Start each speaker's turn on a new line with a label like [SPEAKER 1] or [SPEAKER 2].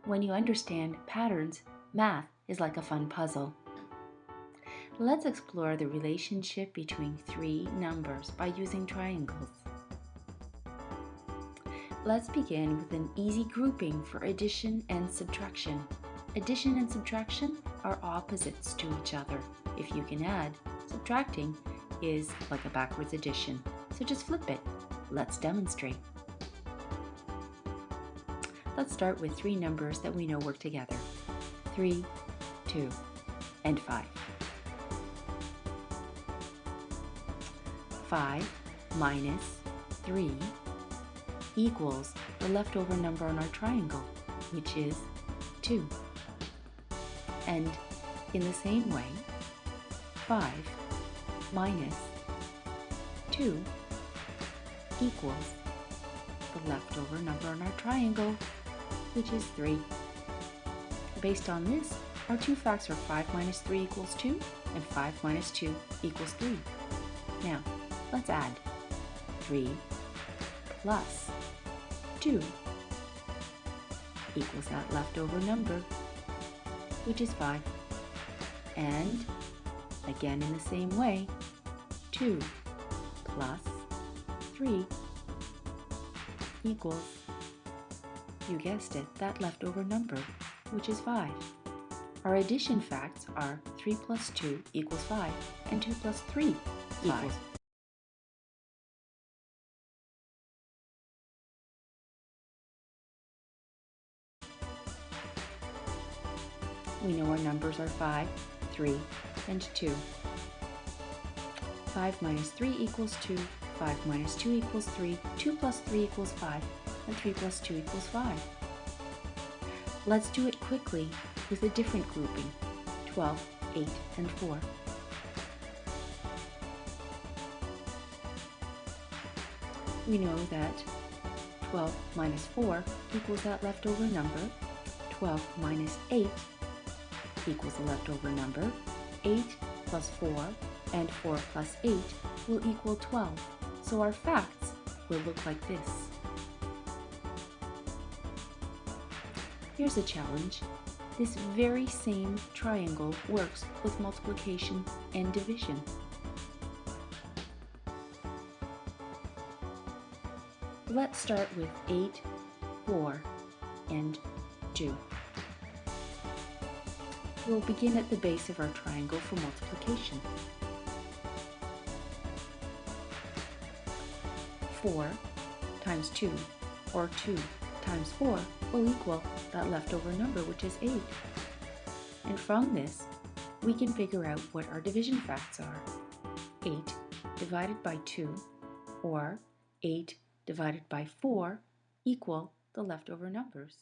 [SPEAKER 1] When you understand patterns, math is like a fun puzzle. Let's explore the relationship between three numbers by using triangles. Let's begin with an easy grouping for addition and subtraction. Addition and subtraction are opposites to each other. If you can add, subtracting is like a backwards addition. So just flip it. Let's demonstrate. Let's start with three numbers that we know work together. 3, 2, and 5. 5 minus 3 equals the leftover number on our triangle, which is 2. And in the same way, 5 minus 2 equals the leftover number on our triangle, which is 3. Based on this, our two facts are 5 minus 3 equals 2 and 5 minus 2 equals 3. Now, let's add 3 plus 2 equals that leftover number, which is 5. And again in the same way, 2 plus 3 equals, you guessed it, that leftover number, which is 5. Our addition facts are 3 plus 2 equals 5 and 2 plus 3 equals 5. We know our numbers are 5, 3, and 2. 5 minus 3 equals 2, 5 minus 2 equals 3, 2 plus 3 equals 5, and 3 plus 2 equals 5. Let's do it quickly with a different grouping, 12, 8, and 4. We know that 12 minus 4 equals that leftover number, 12 minus 8 equals the leftover number, 8 plus 4 and 4 plus 8 will equal 12. So our facts will look like this. Here's a challenge. This very same triangle works with multiplication and division. Let's start with 8, 4, and 2. We'll begin at the base of our triangle for multiplication. 4 times 2, or 2 times 4, will equal that leftover number, which is 8. And from this, we can figure out what our division facts are. 8 divided by 2, or 8 divided by 4, equal the leftover numbers.